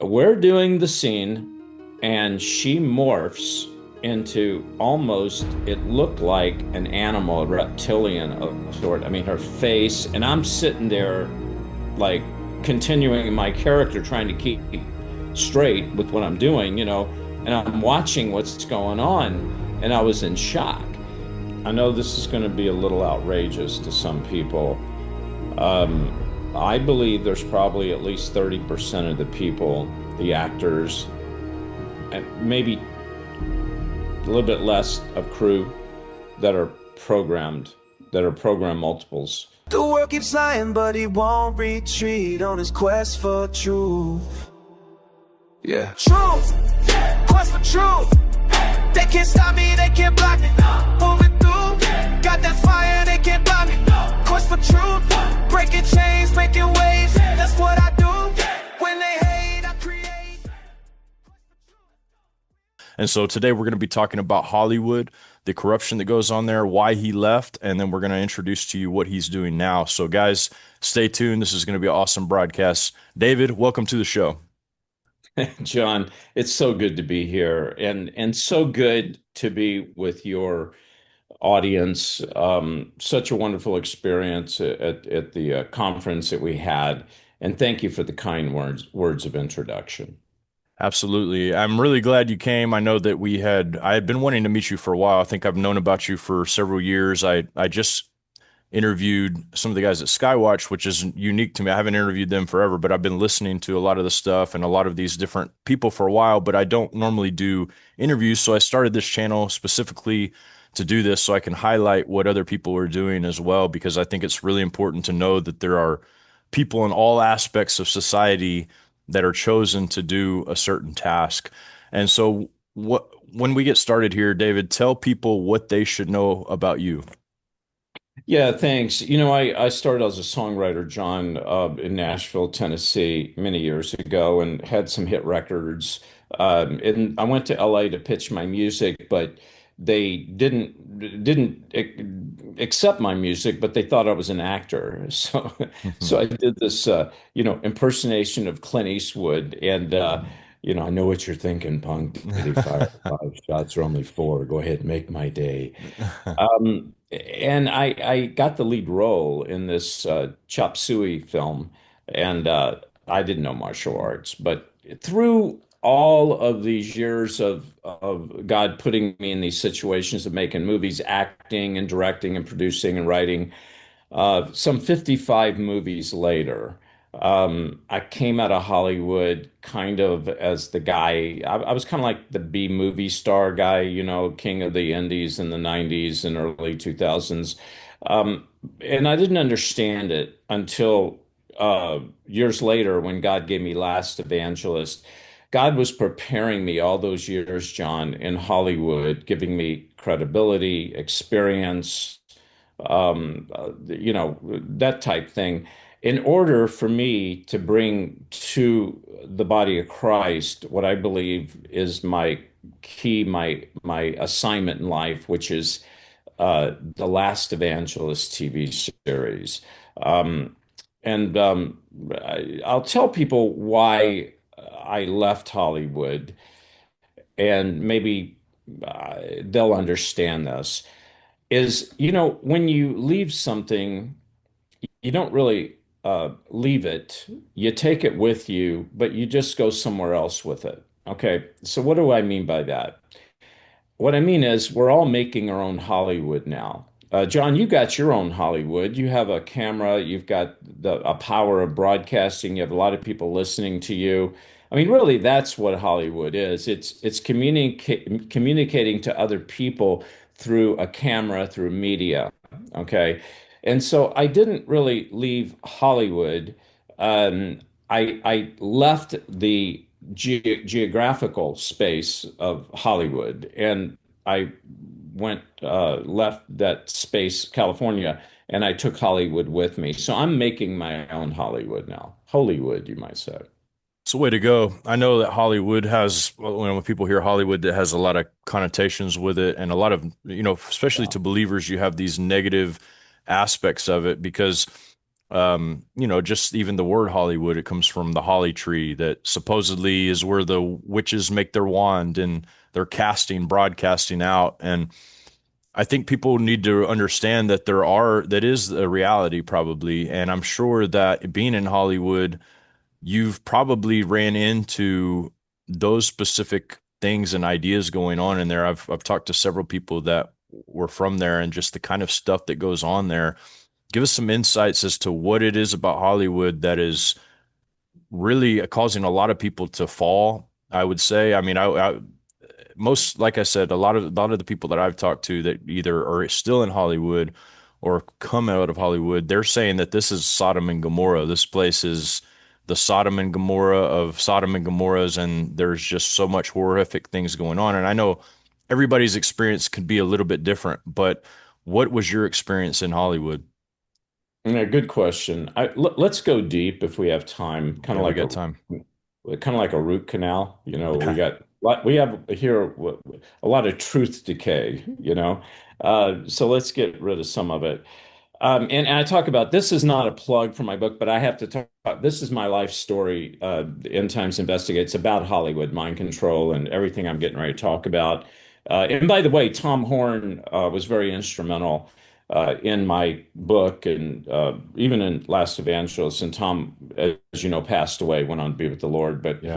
we're doing the scene, and she morphs into almost, it looked like an animal, a reptilian of sort. I mean, her face, and I'm sitting there like continuing my character, trying to keep straight with what I'm doing, and I'm watching what's going on, and I was in shock. I know this is going to be a little outrageous to some people. I believe there's probably at least 30% of the people, the actors, and maybe a little bit less of crew that are programmed, that are program multiples. The world keeps lying, but he won't retreat on his quest for truth. Yeah. Truth, quest for truth. They can't stop me, they can't block me. Moving through, got that fire, they can't block me. Quest for truth, breaking chains, making waves. That's what I do. When they hate, I create. And so today we're going to be talking about Hollywood, the corruption that goes on there, why he left, and then we're going to introduce to you what he's doing now. So guys, stay tuned. This is going to be an awesome broadcast. David, welcome to the show. John, it's so good to be here, and so good to be with your audience. Such a wonderful experience at the conference that we had, and thank you for the kind words of introduction. Absolutely. I'm really glad you came. I know that I had been wanting to meet you for a while. I think I've known about you for several years. I just interviewed some of the guys at Skywatch, which is unique to me. I haven't interviewed them forever, but I've been listening to a lot of the stuff and a lot of these different people for a while, but I don't normally do interviews. So I started this channel specifically to do this so I can highlight what other people are doing as well, because I think it's really important to know that there are people in all aspects of society that are chosen to do a certain task. And so when we get started here, David, tell people what they should know about you. Yeah, thanks. I started as a songwriter, John, in Nashville, Tennessee, many years ago, and had some hit records. And I went to LA to pitch my music, but they didn't accept my music, but they thought I was an actor. So I did this, impersonation of Clint Eastwood, and I know what you're thinking, punk. They fire five shots or only four. Go ahead, make my day. And I got the lead role in this chop suey film, and I didn't know martial arts, but through all of these years of God putting me in these situations of making movies, acting and directing and producing and writing, some 55 movies later, I came out of Hollywood kind of as the guy. I was kind of like the B movie star guy, king of the indies in the 90s and early 2000s. And I didn't understand it until years later when God gave me Last Evangelist. God was preparing me all those years, John, in Hollywood, giving me credibility, experience, that type thing, in order for me to bring to the body of Christ what I believe is my key, my assignment in life, which is the Last Evangelist TV series. I'll tell people why I left Hollywood, and maybe they'll understand this. Is, when you leave something, you don't really leave it. You take it with you, but you just go somewhere else with it. Okay. So what do I mean by that? What I mean is we're all making our own Hollywood now. John, you got your own Hollywood. You have a camera. You've got a power of broadcasting. You have a lot of people listening to you. I mean, really, that's what Hollywood is. It's communicating to other people through a camera, through media. Okay. And so I didn't really leave Hollywood. I left the geographical space of Hollywood, and I left that space, California, and I took Hollywood with me. So I'm making my own Hollywood now. Hollywood, you might say. It's a way to go. I know that Hollywood has, well, when people hear Hollywood, that has a lot of connotations with it, and a lot of, especially Yeah. to believers, you have these negative aspects of it because Just even the word Hollywood, it comes from the holly tree that supposedly is where the witches make their wand and they're broadcasting out. And I think people need to understand that that is a reality probably. And I'm sure that being in Hollywood, you've probably ran into those specific things and ideas going on in there. I've talked to several people that were from there and just the kind of stuff that goes on there. Give us some insights as to what it is about Hollywood that is really causing a lot of people to fall, I would say. I mean, most, like I said, a lot of the people that I've talked to that either are still in Hollywood or come out of Hollywood, they're saying that this is Sodom and Gomorrah. This place is the Sodom and Gomorrah of Sodom and Gomorrahs, and there's just so much horrific things going on. And I know everybody's experience could be a little bit different, but what was your experience in Hollywood? Yeah, good question. Let's go deep if we have time. Yeah, we got time. Kind of like a root canal. We have here a lot of truth decay. So let's get rid of some of it. And I talk about this is not a plug for my book, but I have to talk about this is my life story. End Times Investigates about Hollywood, mind control, and everything I'm getting ready to talk about. And by the way, Tom Horn was very instrumental in my book and even in Last Evangelist. And Tom, as you know, passed away, went on to be with the Lord, but Yeah.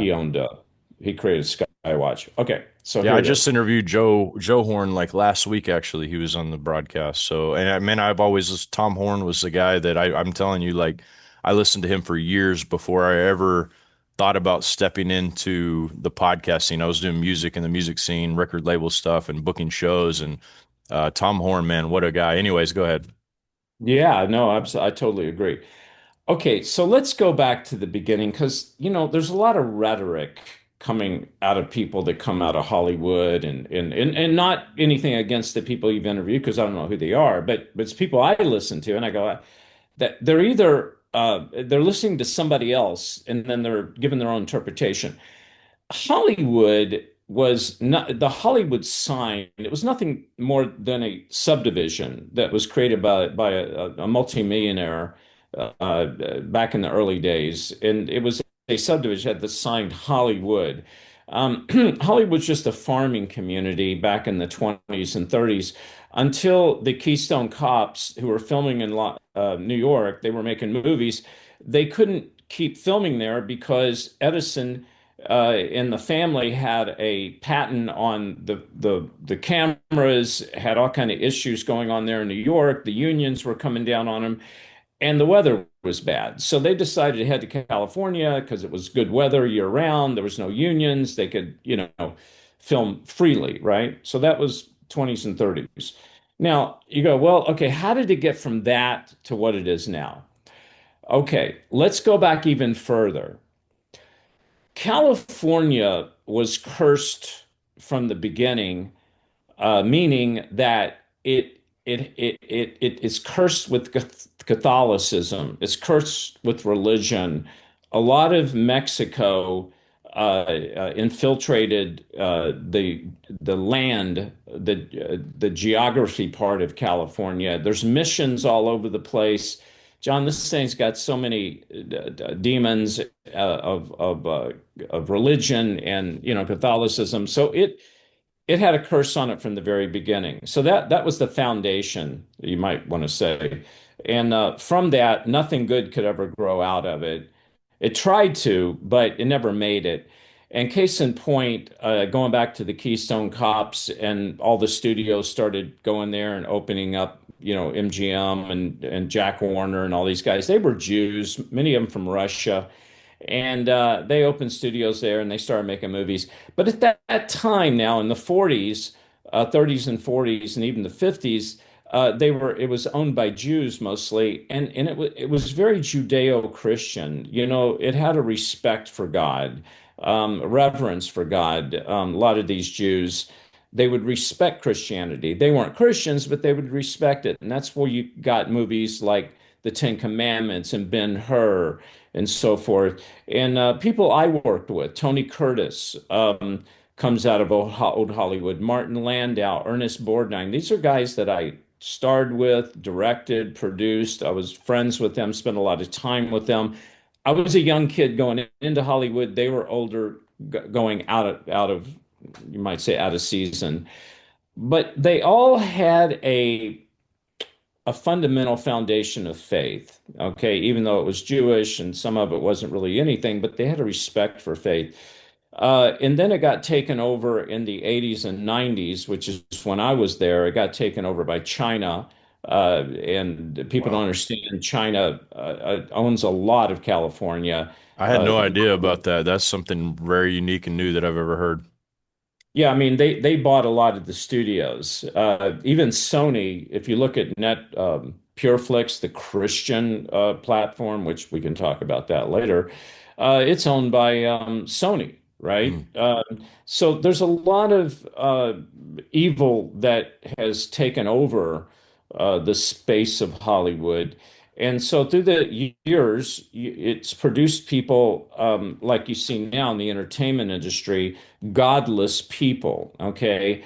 he created Skywatch. Okay, so Yeah, here I it just is. interviewed Joe Horn like last week actually. He was on the broadcast. So, and I mean, Tom Horn was the guy that I'm telling you, like, I listened to him for years before I ever thought about stepping into the podcasting. I was doing music in the music scene, record label stuff, and booking shows. And Tom Horn, man, what a guy. Anyways, go ahead. Yeah, no, I totally agree. Okay, so let's go back to the beginning because, there's a lot of rhetoric coming out of people that come out of Hollywood and not anything against the people you've interviewed because I don't know who they are, but it's people I listen to and I go that they're either they're listening to somebody else and then they're giving their own interpretation. Hollywood was not the Hollywood sign. It was nothing more than a subdivision that was created by a multimillionaire back in the early days, and it was a subdivision had the sign Hollywood. Hollywood was just a farming community back in the 20s and 30s until the Keystone Cops, who were filming in New York, they were making movies. They couldn't keep filming there because Edison and the family had a patent on the cameras, had all kind of issues going on there in New York. The unions were coming down on them, and the weather was bad. So they decided to head to California because it was good weather year round. There was no unions. They could, film freely, right? So that was 20s and 30s. Now you go, well, okay, how did it get from that to what it is now? Okay, let's go back even further. California was cursed from the beginning, meaning that it is cursed with Catholicism. It's cursed with religion. A lot of Mexico infiltrated the land, the geography part of California. There's missions all over the place. John, this thing's got so many demons of religion and Catholicism. So it had a curse on it from the very beginning. So that was the foundation, you might want to say. And from that, nothing good could ever grow out of it. It tried to, but it never made it. And case in point, going back to the Keystone Cops and all the studios started going there and opening up, MGM and Jack Warner and all these guys. They were Jews, many of them from Russia. And they opened studios there and they started making movies. But at that time now in the 40s, 30s and 40s, and even the 50s, it was owned by Jews mostly, and it was very Judeo-Christian. It had a respect for God, reverence for God. A lot of these Jews, they would respect Christianity. They weren't Christians, but they would respect it, and that's where you got movies like the Ten Commandments and Ben-Hur and so forth. And people I worked with, Tony Curtis, comes out of old Hollywood, Martin Landau, Ernest Borgnine. These are guys that I starred with, directed, produced. I was friends with them, spent a lot of time with them. I was a young kid going into Hollywood. They were older, going out of, you might say, out of season. But they all had a fundamental foundation of faith. Okay, even though it was Jewish and some of it wasn't really anything, but they had a respect for faith. And then it got taken over in the 80s and 90s, which is when I was there. It got taken over by China. And people don't Wow. understand China owns a lot of California. I had Uh, no idea about that. That's something very unique and new that I've ever heard. Yeah, I mean they bought a lot of the studios. Even Sony, if you look at PureFlix, the Christian platform, which we can talk about that later, it's owned by Sony, right? Mm. So there's a lot of evil that has taken over the space of Hollywood. And so through the years, it's produced people like you see now in the entertainment industry, godless people. Okay.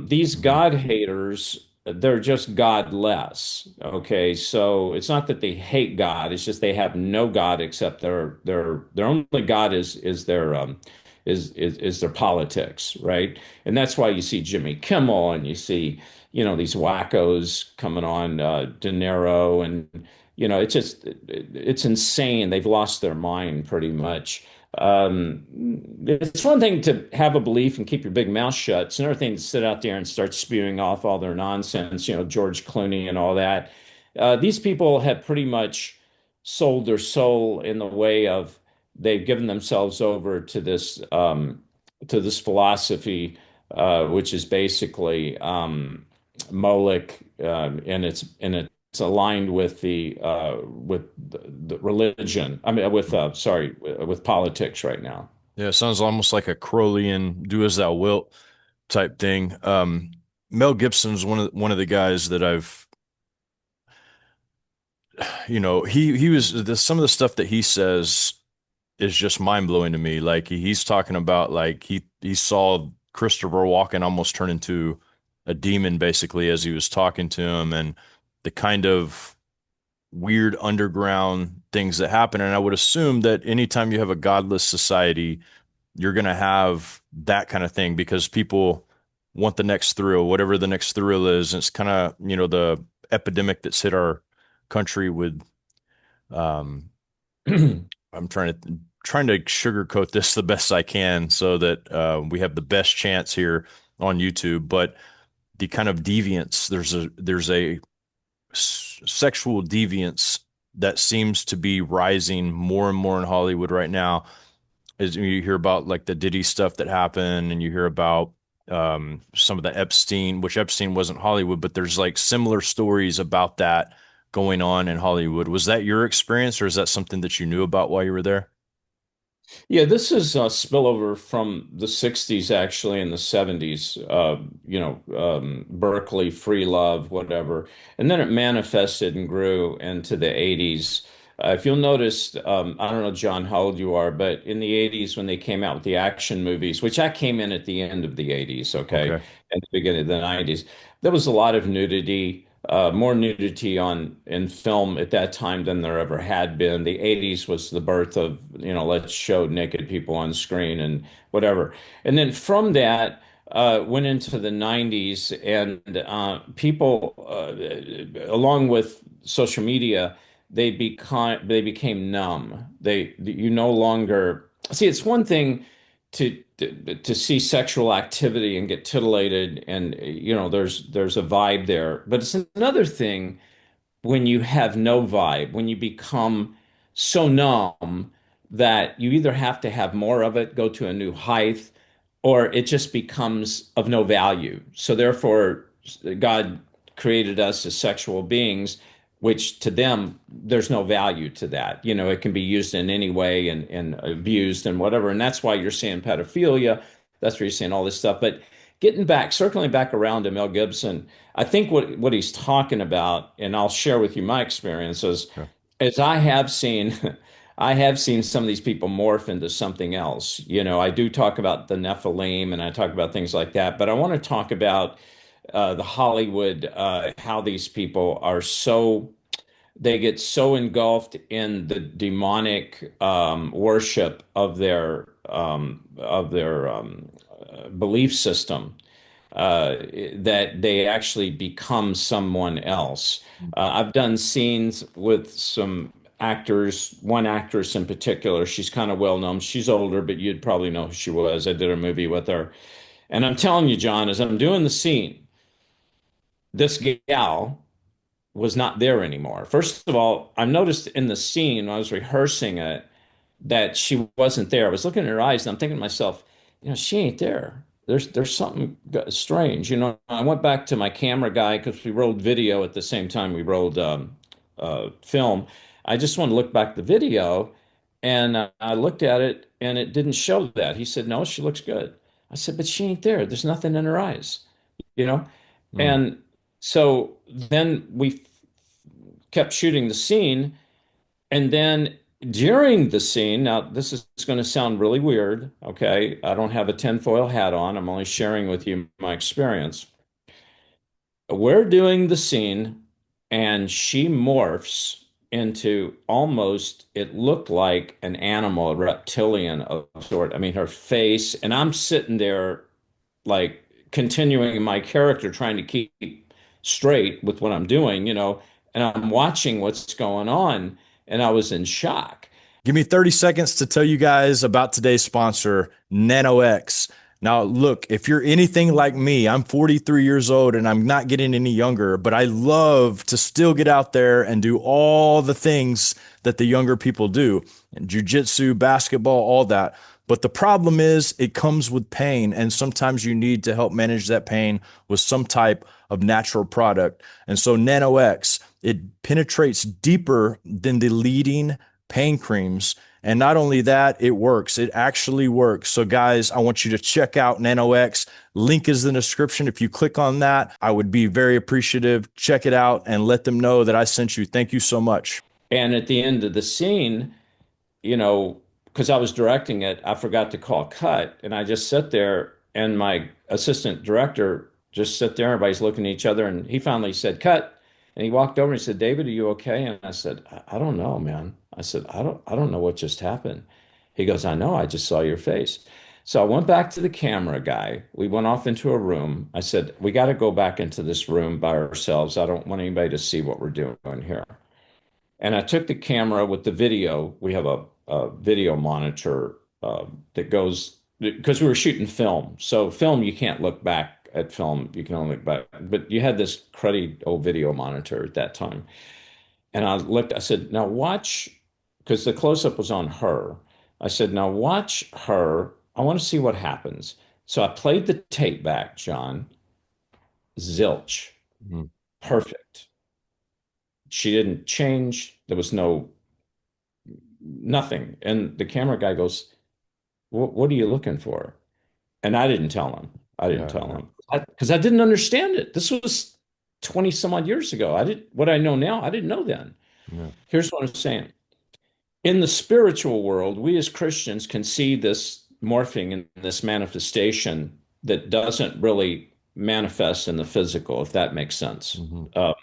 These Mhm. God haters, they're just godless. Okay. So it's not that they hate God, it's just they have no God except their only God is their politics, right? And that's why you see Jimmy Kimmel and you see, these wackos coming on, De Niro, and it's insane. They've lost their mind pretty much. It's one thing to have a belief and keep your big mouth shut. It's another thing to sit out there and start spewing off all their nonsense, George Clooney and all that. These people have pretty much sold their soul in the way of they've given themselves over to this philosophy, which is basically Moloch, and it's aligned with the religion. I mean, with politics right now. Yeah, it sounds almost like a Crowleyan "do as thou wilt" type thing. Mel Gibson's one of the guys that he was some of the stuff that he says is just mind blowing to me. Like he's talking about like he saw Christopher Walken almost turn into a demon basically as he was talking to him, and the kind of weird underground things that happen. And I would assume that anytime you have a godless society, you're going to have that kind of thing because people want the next thrill, whatever the next thrill is. And it's kind of, the epidemic that's hit our country with, um, I'm trying to sugarcoat this the best I can so that we have the best chance here on YouTube. But the kind of deviance, there's a sexual deviance that seems to be rising more and more in Hollywood right now. As you hear about like the Diddy stuff that happened, and you hear about some of the Epstein, which Epstein wasn't Hollywood, but there's like similar stories about that going on in Hollywood. Was that your experience, or is that something that you knew about while you were there? Yeah, this is a spillover from the 60s, actually, and the 70s, Berkeley, free love, whatever. And then it manifested and grew into the 80s. If you'll notice, I don't know, John, how old you are, but in the 80s, when they came out with the action movies, which I came in at the end of the 80s, okay, Okay. and the beginning of the 90s, there was a lot of nudity. More nudity in film at that time than there ever had been. The 80s was the birth of, let's show naked people on screen and whatever. And then from that, went into the 90s, and people, along with social media, they became numb. You no longer see. It's one thing to see sexual activity and get titillated, and there's a vibe there, but it's another thing when you have no vibe, when you become so numb that you either have to have more of it, go to a new height, or it just becomes of no value. So therefore, God created us as sexual beings, which to them, there's no value to that. It can be used in any way and abused and whatever. And that's why you're seeing pedophilia. That's where you're seeing all this stuff. But circling back around to Mel Gibson, I think what he's talking about, and I'll share with you my experiences, Okay. is I have seen I have seen some of these people morph into something else. I do talk about the Nephilim and I talk about things like that, but I want to talk about the Hollywood, how these people are so they get so engulfed in the demonic worship of their belief system that they actually become someone else. I've done scenes with some actors, one actress in particular. She's kind of well known. She's older, but you'd probably know who she was. I did a movie with her. And I'm telling you, John, as I'm doing the scene, this gal was not there anymore. First of all, I noticed in the scene when I was rehearsing it that she wasn't there. I was looking at her eyes and I'm thinking to myself, she ain't there. There's something strange. I went back to my camera guy because we rolled video at the same time we rolled film. I just wanted to look back at the video and I looked at it and it didn't show that. He said, "No, she looks good." I said, "But she ain't there. There's nothing in her eyes, you know?" Mm. And so then we kept shooting the scene. And then during the scene, now this is going to sound really weird, okay? I don't have a tinfoil hat on. I'm only sharing with you my experience. We're doing the scene, and she morphs into almost, it looked like an animal, a reptilian of sort. I mean, her face, and I'm sitting there like continuing my character, trying to keep straight with what I'm doing, and I'm watching what's going on, and I was in shock. Give me 30 seconds to tell you guys about today's sponsor, NanoX. Now, look, if you're anything like me, I'm 43 years old and I'm not getting any younger, but I love to still get out there and do all the things that the younger people do, jujitsu, basketball, all that. But the problem is it comes with pain, and sometimes you need to help manage that pain with some type of natural product. And so NanoX, it penetrates deeper than the leading pain creams. And not only that, it works. It actually works. So, guys, I want you to check out NanoX. Link is in the description. If you click on that, I would be very appreciative. Check it out and let them know that I sent you. Thank you so much. And at the end of the scene, you know, because I was directing it, I forgot to call cut. And I just sat there, and my assistant director just sat there. Everybody's looking at each other. And he finally said, "Cut." And he walked over and he said, "David, are you okay?" And I said, I don't know, man." I said, I don't know what just happened." He goes, "I know, I just saw your face." So I went back to the camera guy. We went off into a room. I said, "We got to go back into this room by ourselves. I don't want anybody to see what we're doing here." And I took the camera with the video. We have a video monitor that goes because we were shooting film. So film, you can't look back at film. You can only look back. But you had this cruddy old video monitor at that time. And I looked, I said, "Now watch," because the close-up was on her. I said, "Now watch her. I want to see what happens." So I played the tape back, John. Zilch. Mhm. Perfect. She didn't change. There was nothing. And the camera guy goes, What are you looking for?" And I didn't tell him. I didn't Yeah, tell yeah, him because I didn't understand it. This was 20 some odd years ago. What I know now, I didn't know then. yeah. Here's what I'm saying. In the spiritual world, we as Christians can see this morphing and this manifestation that doesn't really manifest in the physical, if that makes sense. Mhm.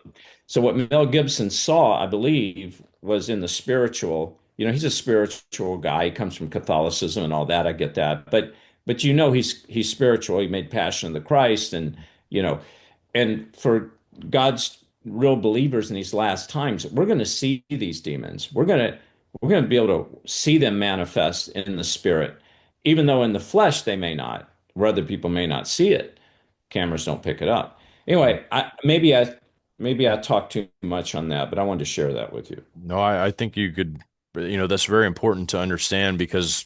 So what Mel Gibson saw, I believe, was in the spiritual. He's a spiritual guy. He comes from Catholicism and all that. I get that, but he's spiritual. He made Passion of the Christ, and you know, and for God's real believers in these last times, we're going to see these demons. We're going to be able to see them manifest in the spirit, even though in the flesh they may not, where other people may not see it. Cameras don't pick it up. Anyway, maybe I talked too much on that, but I wanted to share that with you. No, I think you could, that's very important to understand because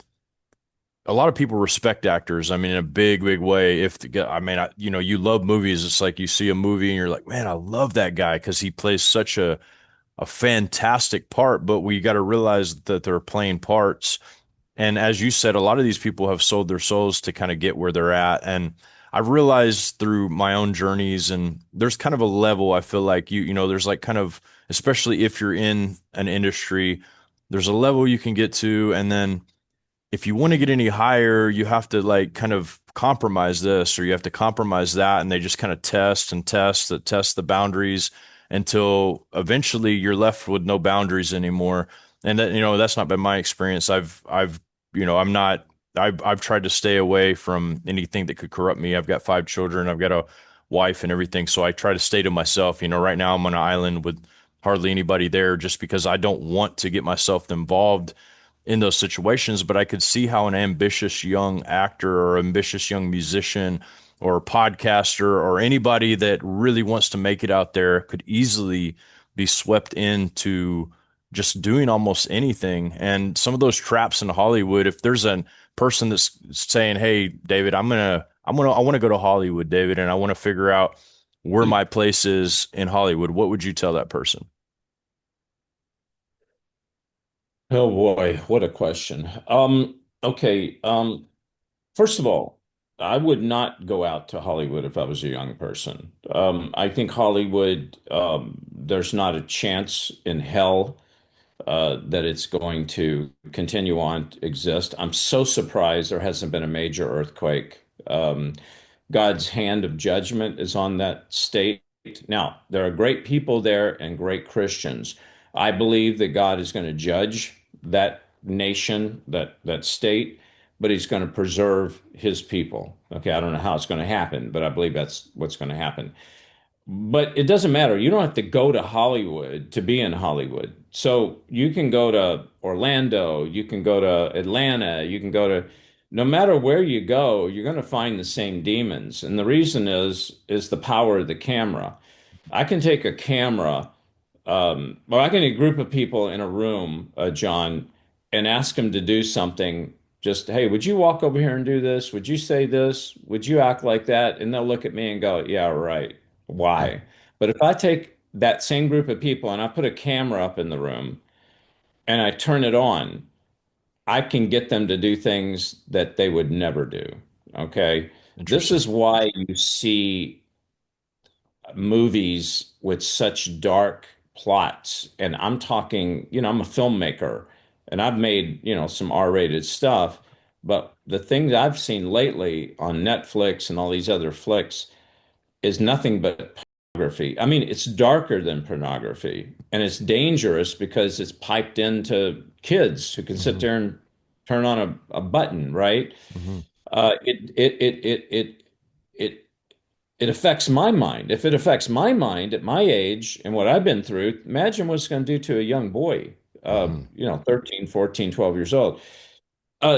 a lot of people respect actors. I mean, in a big, big way. I mean, you love movies. It's like you see a movie and you're like, man, I love that guy because he plays such a fantastic part. But we got to realize that they're playing parts. And as you said, a lot of these people have sold their souls to kind of get where they're at. And I've realized through my own journeys, and there's kind of a level I feel like there's like kind of, especially if you're in an industry, there's a level you can get to, and then if you want to get any higher, you have to like kind of compromise this or you have to compromise that. And they just kind of test the boundaries until eventually you're left with no boundaries anymore. And that, that's not been my experience. I'm not, I've tried to stay away from anything that could corrupt me. I've got 5 children. I've got a wife and everything. So I try to stay to myself. Right now I'm on an island with hardly anybody there just because I don't want to get myself involved in those situations, but I could see how an ambitious young actor or ambitious young musician or podcaster or anybody that really wants to make it out there could easily be swept into just doing almost anything. And some of those traps in Hollywood, if there's a person that's saying, "Hey, David, I want to go to Hollywood, David, and I want to figure out where my place is in Hollywood," what would you tell that person? Oh boy, what a question. Okay. First of all, I would not go out to Hollywood if I was a young person. I think Hollywood, there's not a chance in hell that it's going to continue on to exist. I'm so surprised there hasn't been a major earthquake. God's hand of judgment is on that state. Now, there are great people there and great Christians. I believe that God is going to judge that nation, that state, but he's going to preserve his people. Okay, I don't know how it's going to happen, but I believe that's what's going to happen. But it doesn't matter. You don't have to go to Hollywood to be in Hollywood. So you can go to Orlando, you can go to Atlanta, you can go to no matter where you go, you're going to find the same demons. And the reason is the power of the camera. I can take a camera, well, I can get a group of people in a room, John, and ask them to do something. Just, hey, would you walk over here and do this? Would you say this? Would you act like that? And they'll look at me and go, yeah, right. Why? But if I take that same group of people and I put a camera up in the room and I turn it on, I can get them to do things that they would never do. Okay. This Interesting. is why you see movies with such dark plots. And I'm talking, I'm a filmmaker and I've made, some R-rated stuff. But the things I've seen lately on Netflix and all these other flicks is nothing but pornography. I mean, it's darker than pornography and it's dangerous because it's piped into kids who can sit Hmm. there and turn on a button, right? Hmm. It it affects my mind. If it affects my mind at my age and what I've been through, imagine what it's going to do to a young boy, Hmm. 13, 14, 12 years old.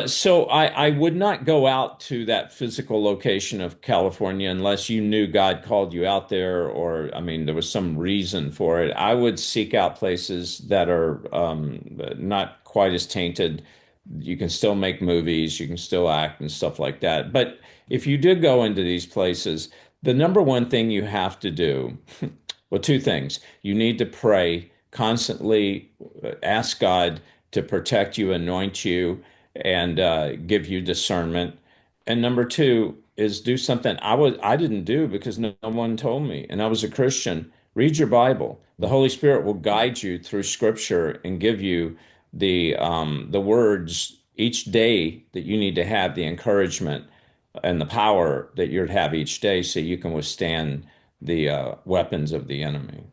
So I would not go out to that physical location of California unless you knew God called you out there, or I mean, there was some reason for it. I would seek out places that are not quite as tainted. You can still make movies, you can still act and stuff like that. But if you did go into these places, the number one thing you have to do, well, two things. You need to pray constantly, ask God to protect you, anoint you and give you discernment. And number two is do something I didn't do because no one told me, and I was a Christian. Read your Bible. The Holy Spirit will guide you through Scripture and give you the words each day that you need to have, the encouragement and the power that you're to have each day, so you can withstand the weapons of the enemy.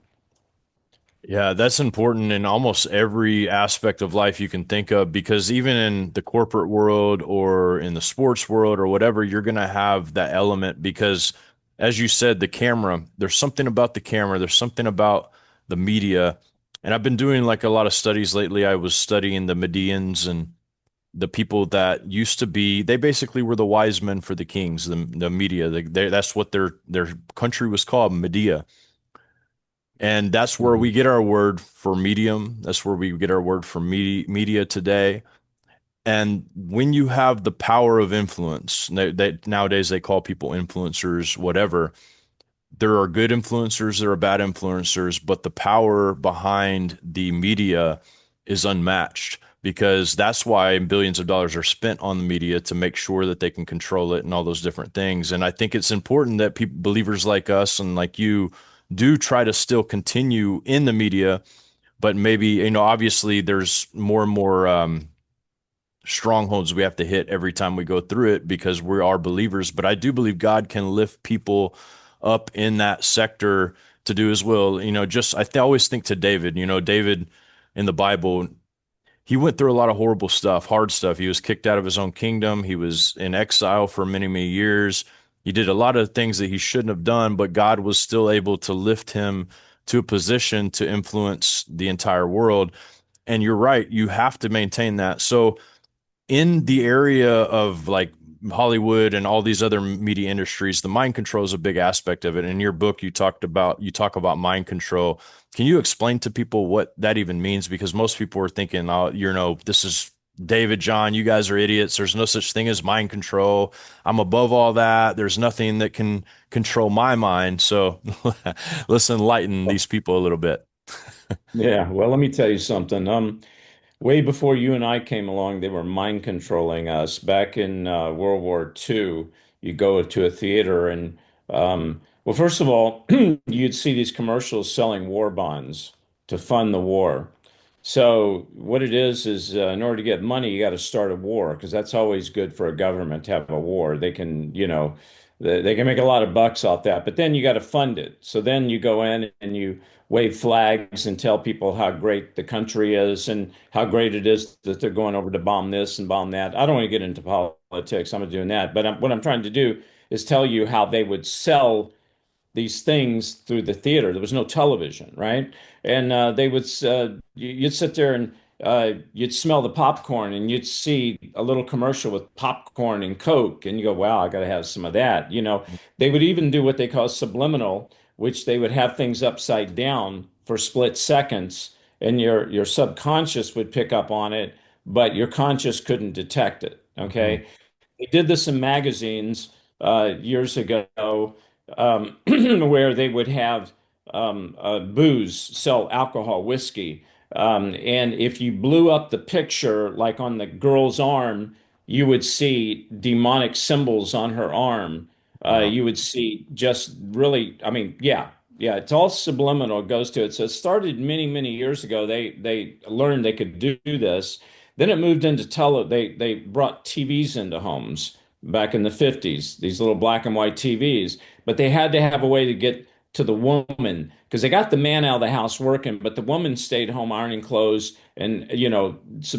Yeah, that's important in almost every aspect of life you can think of because even in the corporate world or in the sports world or whatever, you're going to have that element because, as you said, the camera, there's something about the camera, there's something about the media. And I've been doing like a lot of studies lately. I was studying the Medians and the people that used to be, they basically were the wise men for the kings, the media. That's what their country was called, Media. And that's where we Mhm. get our word for medium. That's where we get our word for media today. And when you have the power of influence, nowadays they call people influencers, whatever. There are good influencers, there are bad influencers, but the power behind the media is unmatched because that's why billions of dollars are spent on the media to make sure that they can control it and all those different things. And I think it's important that people, believers like us and like you, do try to still continue in the media, but maybe, obviously there's more and more. strongholds we have to hit every time we go through it because we are believers. But I do believe God can lift people up in that sector to do his will. Just always think to David, David in the Bible, he went through a lot of horrible stuff, hard stuff. He was kicked out of his own kingdom. He was in exile for many, many years. He did a lot of things that he shouldn't have done, but God was still able to lift him to a position to influence the entire world. And you're right, you have to maintain that. So in the area of like Hollywood and all these other media industries, the mind control is a big aspect of it. In your book, you talk about mind control. Can you explain to people what that even means? Because most people are thinking, oh, this is David, John, you guys are idiots. There's no such thing as mind control. I'm above all that. There's nothing that can control my mind. So let's enlighten these people a little bit. Yeah, well, let me tell you something. Way before you and I came along, they were mind controlling us. Back in World War II, you go to a theater and, well, first of all, you'd see these commercials selling war bonds to fund the war. So what it is in order to get money, you got to start a war because that's always good for a government to have a war. They can, they can make a lot of bucks off that, but then you got to fund it. So then you go in and you wave flags and tell people how great the country is and how great it is that they're going over to bomb this and bomb that. I don't want to get into politics. I'm not doing that, but what I'm trying to do is tell you how they would sell these things through the theater. There was no television, right? And they would you'd sit there and you'd smell the popcorn and you'd see a little commercial with popcorn and Coke, and you go, "Wow, I got to have some of that." They would even do what they call subliminal, which they would have things upside down for split seconds, and your subconscious would pick up on it, but your conscious couldn't detect it. Mhm. Okay. They did this in magazines years ago, where they would have booze, sell alcohol, whiskey. And if you blew up the picture, like on the girl's arm, you would see demonic symbols on her arm. Wow. You would see just really, I mean, yeah, yeah, it's all subliminal, it goes to it. So it started many, many years ago. They learned they could do this. Then it moved into they brought TVs into homes back in the 50s, these little black and white TVs, but they had to have a way to get to the woman because they got the man out of the house working, but the woman stayed home ironing clothes and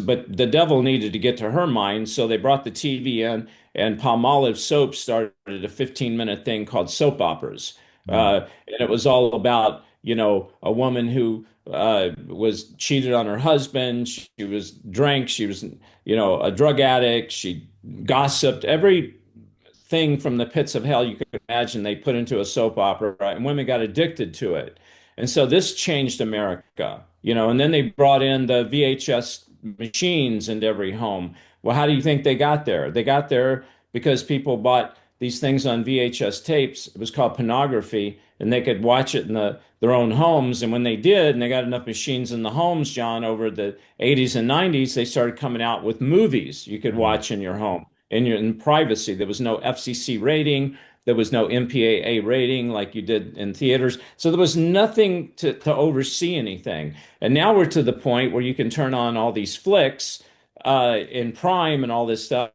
but the devil needed to get to her mind, so they brought the TV in and Palmolive soap started a 15-minute thing called soap operas. Mm. And it was all about, a woman who was cheated on her husband. She was drank. She was, a drug addict. She gossiped. Everything from the pits of hell you could imagine they put into a soap opera, right? And women got addicted to it. And so this changed America, and then they brought in the VHS machines into every home. Well, how do you think they got there? They got there because people bought these things on VHS tapes. It was called pornography, and they could watch it in their own homes. And when they did, and they got enough machines in the homes, John, over the 80s and 90s, they started coming out with movies you could Mm. watch in your home in privacy. There was no FCC rating. There was no MPAA rating like you did in theaters. So there was nothing to oversee anything. And now we're to the point where you can turn on all these flicks in Prime and all this stuff,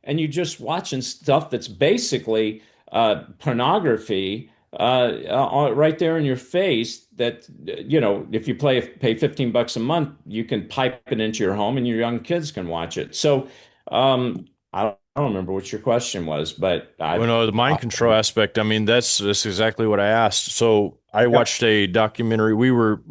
and you're just watching stuff that's basically pornography right there in your face. That if you pay $15 a month, you can pipe it into your home, and your young kids can watch it. So I don't remember what your question was, but Well, no, the mind control aspect. I mean, that's exactly what I asked. So I yeah, watched a documentary. We were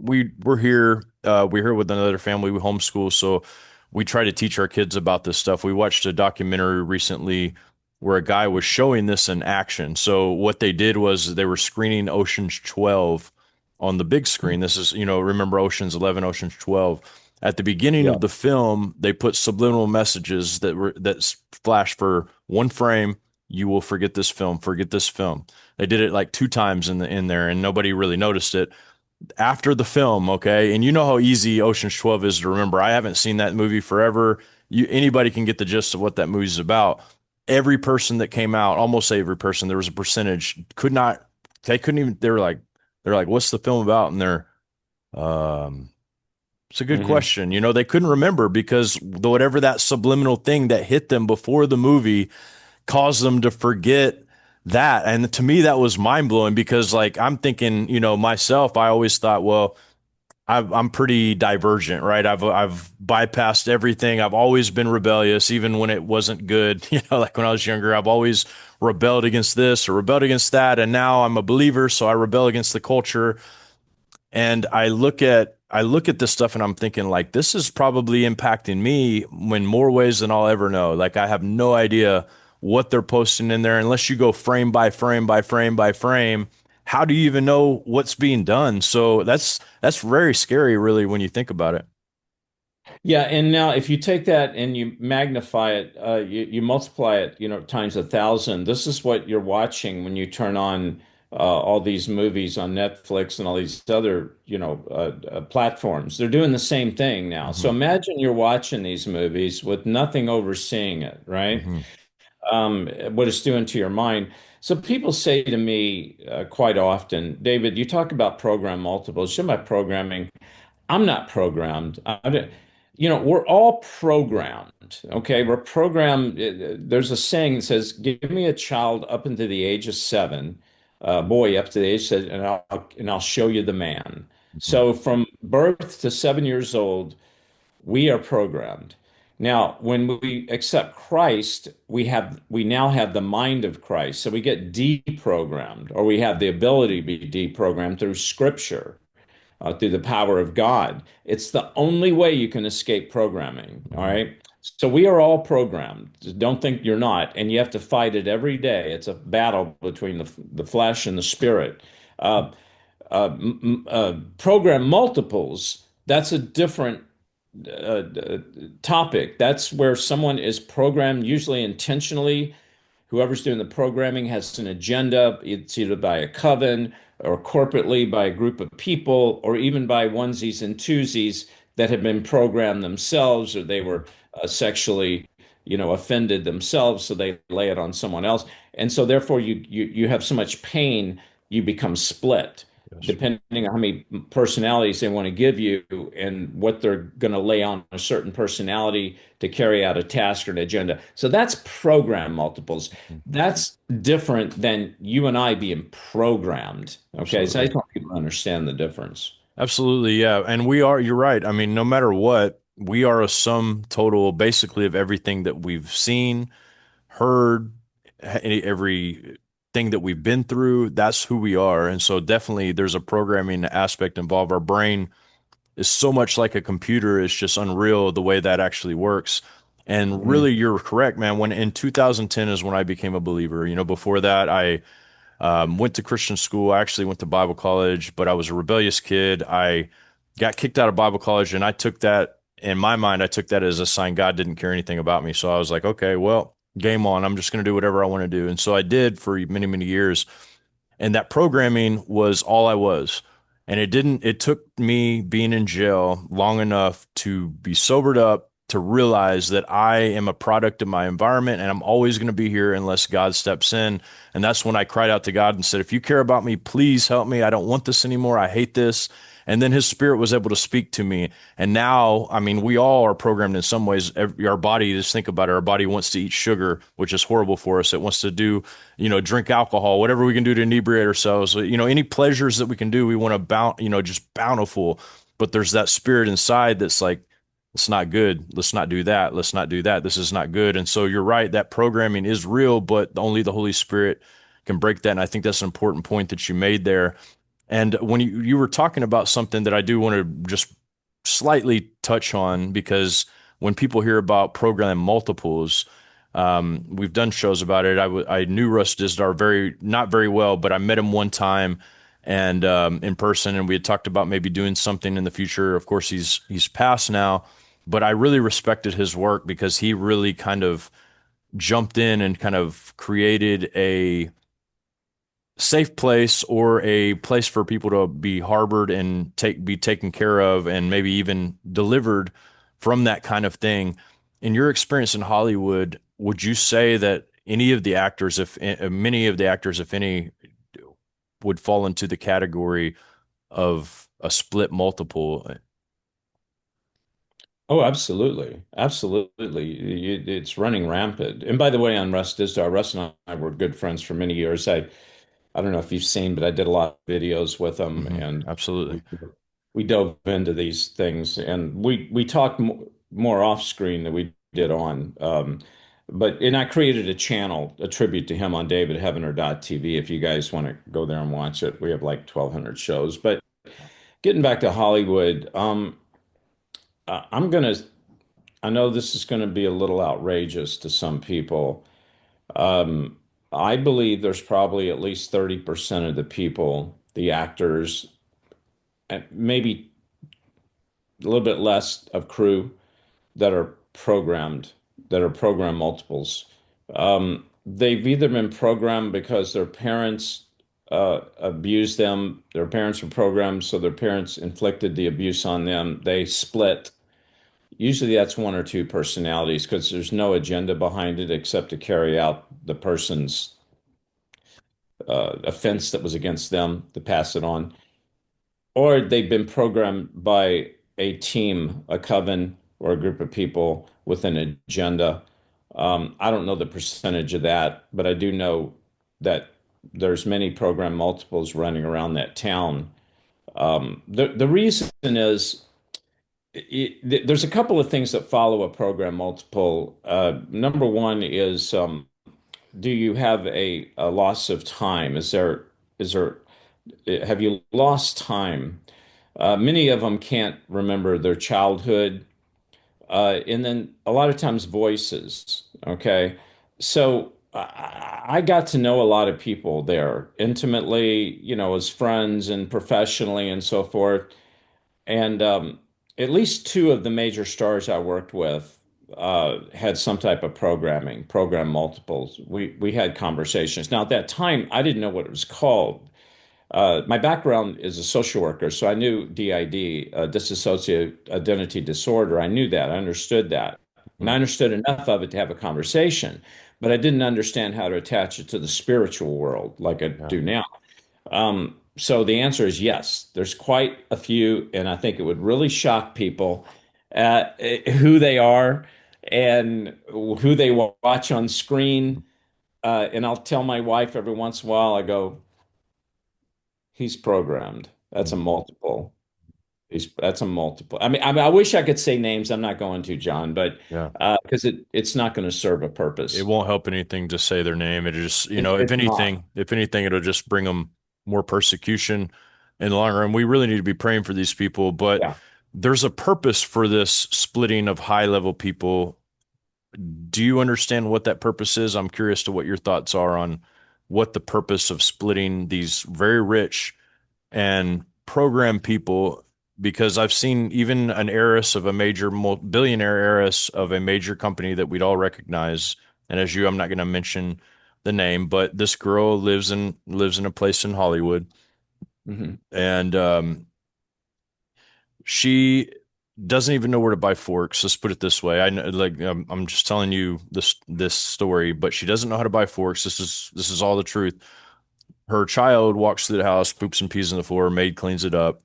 here. We're here with another family. We homeschool, so we try to teach our kids about this stuff. We watched a documentary recently where a guy was showing this in action. So what they did was they were screening Ocean's 12 on the big screen. This is, remember Ocean's 11, Ocean's 12. At the beginning yeah. of the film, they put subliminal messages that flash for one frame. You will forget this film. Forget this film. They did it like two times in there, and nobody really noticed it after the film. Okay, and you know how easy Ocean's 12 is to remember. I haven't seen that movie forever. Anybody can get the gist of what that movie's about. Every person that came out, almost every person, there was a percentage could not. They couldn't even. They're like, what's the film about? And they're um It's a good Hmm. question. You know, they couldn't remember because whatever that subliminal thing that hit them before the movie caused them to forget that. And to me, that was mind blowing because, like, I'm thinking, you know, myself, I always thought, well, I'm pretty divergent, right? I've bypassed everything. I've always been rebellious, even when it wasn't good. You know, like when I was younger, I've always rebelled against this or rebelled against that, and now I'm a believer, so I rebel against the culture. And I look at this stuff and I'm thinking like this is probably impacting me in more ways than I'll ever know. Like I have no idea what they're posting in there unless you go frame by frame by frame by frame. How do you even know what's being done? So that's very scary really when you think about it. Yeah, and now if you take that and you magnify it, you multiply it, times 1,000. This is what you're watching when you turn on all these movies on Netflix and all these other, platforms. They're doing the same thing now. So Hmm. imagine you're watching these movies with nothing overseeing it, right? Hmm. What it's doing to your mind. So people say to me quite often, David, you talk about program multiples. Should my programming? I'm not programmed. We're all programmed. Okay, we're programmed. There's a saying that says, "Give me a child up into the age of 7, boy up to the age of 7, and I'll show you the man." Hmm. So from birth to 7 years old, we are programmed. Now, when we accept Christ, we now have the mind of Christ. So we get deprogrammed, or we have the ability to be deprogrammed through Scripture, through the power of God. It's the only way you can escape programming. All Hmm. right. So we are all programmed. Don't think you're not. And you have to fight it every day. It's a battle between the flesh and the spirit. Uh, Program multiples, that's a different topic. That's where someone is programmed, usually intentionally. Whoever's doing the programming has an agenda. It's either by a coven or corporately by a group of people, or even by onesies and twosies that have been programmed themselves, or they were sexually, offended themselves, so they lay it on someone else. And so therefore you have so much pain, you become split Yes. depending on how many personalities they want to give you and what they're going to lay on a certain personality to carry out a task or an agenda. So that's program multiples. Mhm. That's different than you and I being programmed. Okay. So I Absolutely. just want people to understand the difference. Absolutely, yeah. And you're right. I mean, no matter what, we are a sum total basically of everything that we've seen, heard, everything that we've been through. That's who we are. And so definitely there's a programming aspect involved. Our brain is so much like a computer. It's just unreal the way that actually works. And Mhm. really, you're correct, man. When in 2010 is when I became a believer. You know, before that, I went to Christian school. I actually went to Bible college, but I was a rebellious kid. I got kicked out of Bible college, and I took that in my mind. I took that as a sign God didn't care anything about me. So I was like, okay, well, game on. I'm just going to do whatever I want to do. And so I did for many, many years. And that programming was all I was. And it took me being in jail long enough to be sobered up to realize that I am a product of my environment and I'm always going to be here unless God steps in. And that's when I cried out to God and said, if you care about me, please help me. I don't want this anymore. I hate this. And then his spirit was able to speak to me. And now, I mean, we all are programmed in some ways. Our body, just think about it. Our body wants to eat sugar, which is horrible for us. It wants to do, drink alcohol, whatever we can do to inebriate ourselves. Any pleasures that we can do, we want to just bountiful. But there's that spirit inside that's like, it's not good. Let's not do that. Let's not do that. This is not good. And so you're right. That programming is real, but only the Holy Spirit can break that. And I think that's an important point that you made there. And when you were talking about something that I do want to just slightly touch on, because when people hear about program multiples, we've done shows about it. I knew Russ Dizdar very not very well, but I met him one time and in person, and we had talked about maybe doing something in the future. Of course, he's passed now, but I really respected his work because he really kind of jumped in and kind of created a safe place or a place for people to be harbored and be taken care of and maybe even delivered from that kind of thing. In your experience in Hollywood, would you say that any of the actors, if many of the actors, if any, would fall into the category of a split multiple? Oh, absolutely. Absolutely. It's running rampant. And by the way, on Russ Dizdar, Russ and I were good friends for many years. I don't know if you've seen, but I did a lot of videos with him and Absolutely. we, we dove into these things and we talked more off screen than we did on. And I created a channel, a tribute to him on davidheavener.tv. If you guys want to go there and watch it, we have like 1,200 shows. But getting back to Hollywood, I'm gonna I know this is going to be a little outrageous to some people. Um, I believe there's probably at least 30% of the people, the actors, and maybe a little bit less of crew that are programmed, that are program multiples. They've either been programmed because their parents abused them, their parents were programmed, so their parents inflicted the abuse on them. They split. Usually that's one or two personalities because there's no agenda behind it except to carry out the person's offense that was against them, to pass it on. Or they've been programmed by a team, a coven, or a group of people with an agenda. I don't know the percentage of that, but I do know that there's many program multiples running around that town. The reason is there's a couple of things that follow a program multiple. Number one is do you have a loss of time? Is there have you lost time? Many of them can't remember their childhood, and then a lot of times voices. Okay, so I got to know a lot of people there intimately, as friends and professionally and so forth. And at least two of the major stars I worked with had some type of program multiples. We had conversations. Now, at that time, I didn't know what it was called. My background is a social worker, so I knew DID, dissociative identity disorder. I knew that. I understood that. And I Mhm. understood enough of it to have a conversation, but I didn't understand how to attach it to the spiritual world like I Yeah. do now. So the answer is yes. There's quite a few, and I think it would really shock people at who they are and who they watch on screen. And I'll tell my wife every once in a while, I go, he's programmed. That's a Mhm. multiple. That's a multiple. I wish I could say names. I'm not going to, John, but Yeah. because it's not going to serve a It purpose. won't help anything to say their name. It just, if It's not. anything, it'll just bring them more persecution in the long run. We really need to be praying for these people, but Yeah. there's a purpose for this splitting of high level people. Do you understand what that purpose is? I'm curious to what your thoughts are on what the purpose of splitting these very rich and program people, because I've seen even an heiress of a major billionaire heiress of a major company that we'd all recognize. And as you, I'm not going to mention the name, but this girl lives in a place in Hollywood, Hmm. and she doesn't even know where to buy forks. Let's put it this way. I know, like, I'm just telling you this story, but she doesn't know how to buy forks. This is all the truth. Her child walks through the house, poops and pees on the floor, maid cleans it up.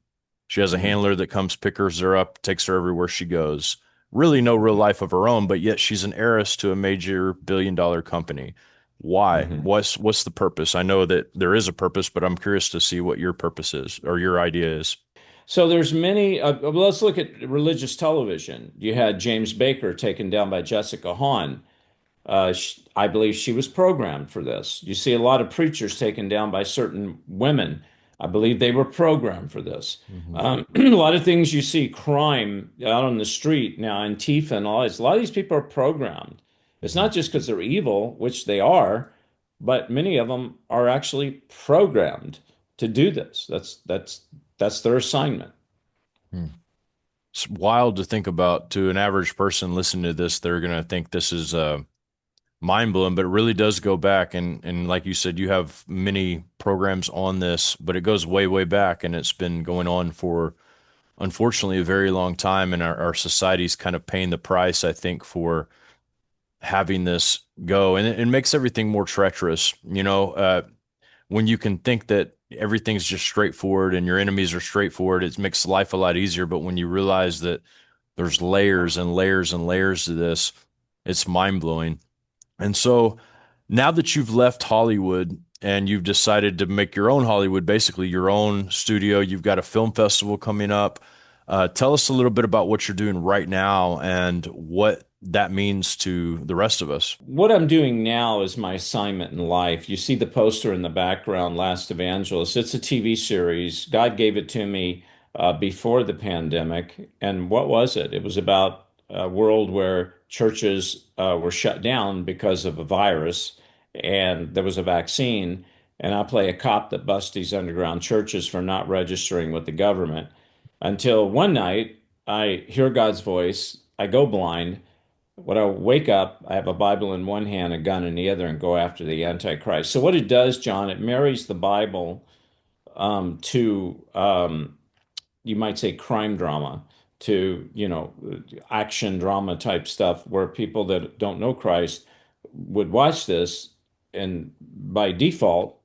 She has a Hmm. handler that comes pickers her up, takes her everywhere she goes. Really no real life of her own, but yet she's an heiress to a major billion-dollar company. Why? Hmm. What's the purpose? I know that there is a purpose, but I'm curious to see what your purpose is or your idea is. So there's many. Well, let's look at religious television. You had James Baker taken down by Jessica Hahn. I believe she was programmed for this. You see a lot of preachers taken down by certain women. I believe they were programmed for this. Hmm. A lot of things you see crime out on the street now, Antifa and all this. A lot of these people are programmed. It's Hmm. not just because they're evil, which they are, but many of them are actually programmed to do this. That's their assignment. It's wild to think about. To an average person listening to this, they're going to think this is mind blowing, but it really does go back. And like you said, you have many programs on this, but it goes way, way back. And it's been going on for, unfortunately, a very long time. And our society's kind of paying the price, I think, for having this go. And it makes everything more treacherous. When you can think that everything's just straightforward and your enemies are straightforward, it makes life a lot easier. But when you realize that There's layers and layers and layers to this. It's mind blowing. And so now that you've left Hollywood and you've decided to make your own Hollywood, basically your own studio, you've got a film festival coming up. Tell us a little bit about what you're doing right now and what that means to the rest of us. What I'm doing now is my assignment in life. You see the poster in the background, Last Evangelist. It's a TV series. God gave it to me before the pandemic. And what was it? It was about a world where churches were shut down because of a virus, and there was a vaccine. And I play a cop that busts these underground churches for not registering with the government. Until one night, I hear God's voice. I go blind. When I wake up, I have a Bible in one hand, a gun in the other, and go after the Antichrist. So what it does, John, it marries the Bible to you might say crime drama, to action drama type stuff, where people that don't know Christ would watch this and by default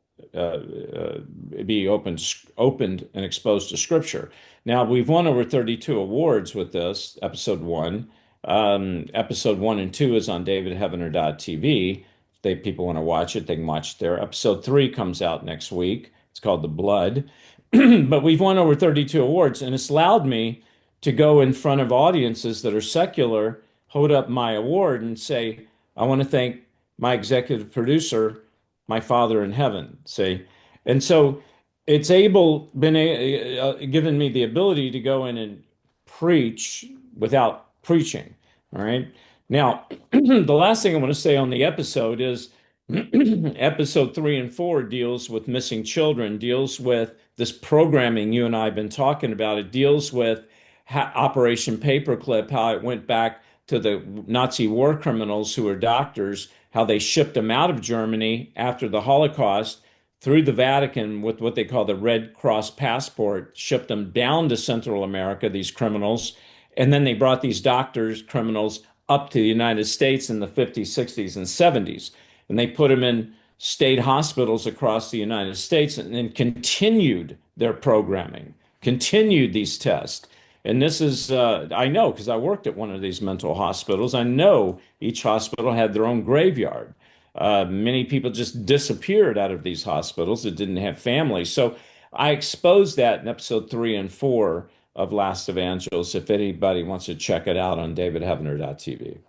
be opened and exposed to Scripture. Now we've won over 32 awards with this episode one. Episode one and two is on davidheavener.tv. If people want to watch it, they can watch it there. Episode three comes out next week. It's called The Blood. But we've won over 32 awards, and it's allowed me to go in front of audiences that are secular, hold up my award, and say, I want to thank my executive producer, my Father in heaven. See, and so it's given me the ability to go in and preach without preaching. All right. Now, the last thing I want to say on the episode is episode three and four deals with missing children, deals with this programming you and I have been talking about. It deals with Operation Paperclip, how it went back to the Nazi war criminals who were doctors, how they shipped them out of Germany after the Holocaust through the Vatican with what they call the Red Cross passport, shipped them down to Central America, these criminals, and then they brought these doctors, criminals, up to the United States in the 50s, 60s, and 70s. And they put them in state hospitals across the United States and then continued their programming, continued these tests. And this is, I know because I worked at one of these mental hospitals. I know each hospital had their own graveyard. Many people just disappeared out of these hospitals that didn't have families. So I exposed that in episode three and four of Last Evangelist, if anybody wants to check it out on davidheavener.tv.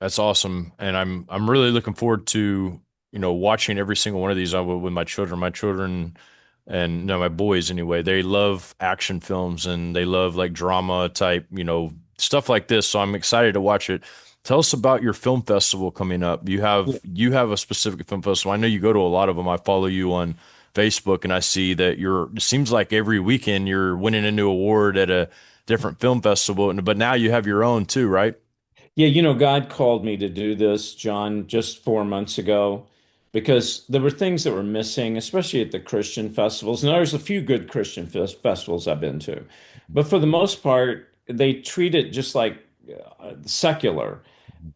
That's awesome, and I'm really looking forward to watching every single one of these with my children. My children and no, my boys anyway. They love action films and they love like drama type stuff like this. So I'm excited to watch it. Tell us about your film festival coming up. You have a specific film festival. I know you go to a lot of them. I follow you on Facebook and I see that it seems like every weekend you're winning a new award at a different film festival, but now you have your own too, right? Yeah, God called me to do this, John, just 4 months ago, because there were things that were missing, especially at the Christian festivals. And there's a few good Christian festivals I've been to, but for the most part, they treat it just like secular,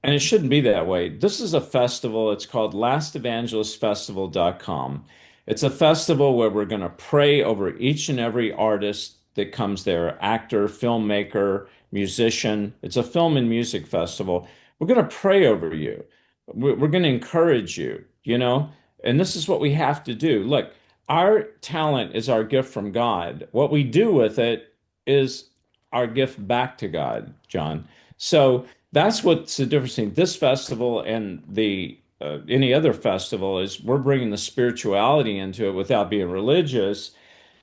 and it shouldn't be that way. This is a festival. It's called lastevangelistfestival.com. It's a festival where we're going to pray over each and every artist that comes there, actor, filmmaker, musician. It's a film and music festival. We're going to pray over you. We're going to encourage you. And this is what we have to do. Look, our talent is our gift from God. What we do with it is our gift back to God, John. So that's what's the difference between this festival and the any other festival is we're bringing the spirituality into it without being religious.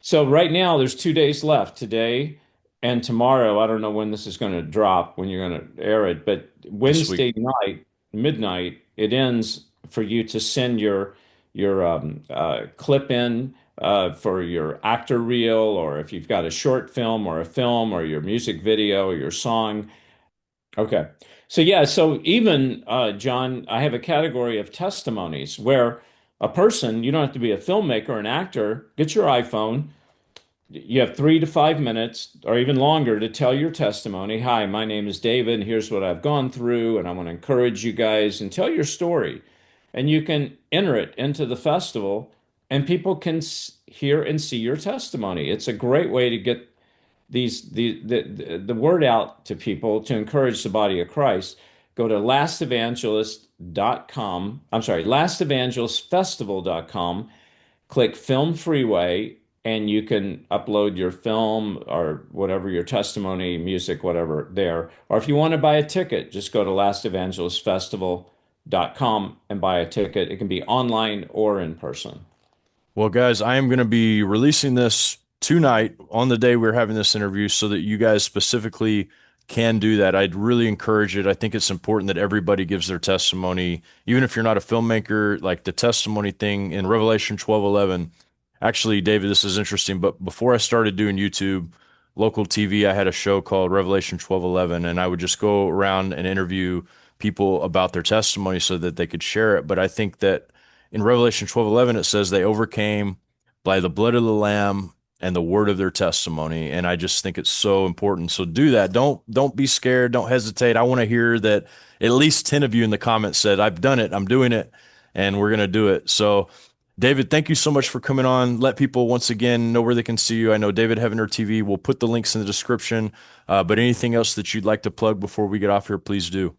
So right now there's 2 days left, today and tomorrow. I don't know when this is going to drop, when you're going to air it, but This week. Wednesday night, midnight, it ends for you to send your clip in for your actor reel, or if you've got a short film or a film or your music video or your song. Okay. So yeah, so even John, I have a category of testimonies where a person, you don't have to be a filmmaker or an actor, get your iPhone. You have 3 to 5 minutes or even longer to tell your testimony. Hi, my name is David, and here's what I've gone through, and I want to encourage you guys and tell your story. And you can enter it into the festival, and people can hear and see your testimony. It's a great way to get the word out to people to encourage the body of Christ, go to lastevangelist.com. I'm sorry, lastevangelistfestival.com, click Film Freeway, and you can upload your film or whatever, your testimony, music, whatever there. Or if you want to buy a ticket, just go to lastevangelistfestival.com and buy a ticket. It can be online or in person. Well, guys, I am going to be releasing this tonight on the day we're having this interview so that you guys specifically can do that. I'd really encourage it. I think it's important that everybody gives their testimony, even if you're not a filmmaker, like the testimony thing in Revelation 12:11. Actually, David, this is interesting, but before I started doing YouTube, local TV, I had a show called Revelation 12:11, and I would just go around and interview people about their testimony so that they could share it. But I think that in Revelation 12:11, it says they overcame by the blood of the Lamb and the word of their testimony. And I just think it's so important. So do that. Don't be scared. Don't hesitate. I want to hear that at least 10 of you in the comments said, I've done it. I'm doing it. And we're going to do it. So David, thank you so much for coming on. Let people once again know where they can see you. I know David Heavener TV. We'll put the links in the description. But anything else that you'd like to plug before we get off here, please do.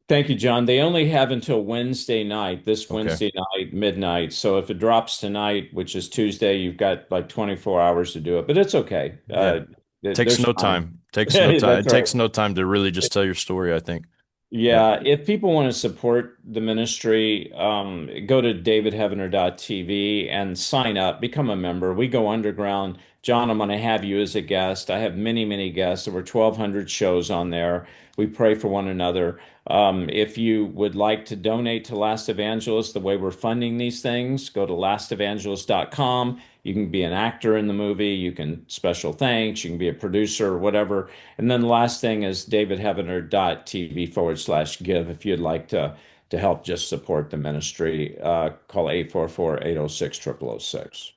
Thank you, John. They only have until Wednesday night, this Okay. Wednesday night, midnight. So if it drops tonight, which is Tuesday, you've got like 24 hours to do it, but it's okay. Yeah. Takes There's no time. Takes no time. It That's right. takes no time to really just tell your story, I think. Yeah. Yeah, if people want to support the ministry, go to davidheavener.tv and sign up, become a member. We go underground. John, I'm going to have you as a guest. I have many, many guests. There were 1,200 shows on there. We pray for one another. If you would like to donate to Last Evangelist, the way we're funding these things, go to lastevangelist.com. You can be an actor in the movie. You can special thanks. You can be a producer or whatever. And then the last thing is davidheavener.tv/give. If you'd like to help just support the ministry, call 844-806-0006.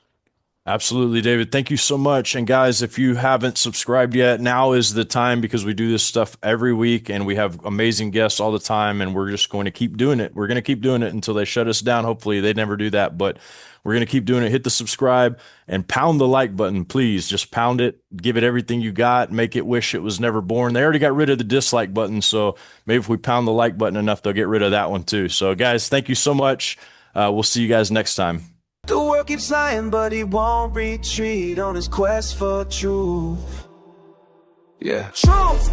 Absolutely, David. Thank you so much. And guys, if you haven't subscribed yet, now is the time because we do this stuff every week and we have amazing guests all the time and we're just going to keep doing it. We're going to keep doing it until they shut us down. Hopefully they never do that, but we're going to keep doing it. Hit the subscribe and pound the like button, please. Just pound it. Give it everything you got. Make it wish it was never born. They already got rid of the dislike button, so maybe if we pound the like button enough, they'll get rid of that one too. So guys, thank you so much. We'll see you guys next time. The world keeps lying, but he won't retreat on his quest for truth. Yeah. Truth,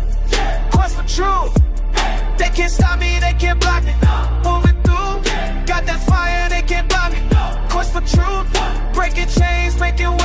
quest for truth. They can't stop me, they can't block me. Moving through, got that fire, they can't block me. Quest for truth, breaking chains, making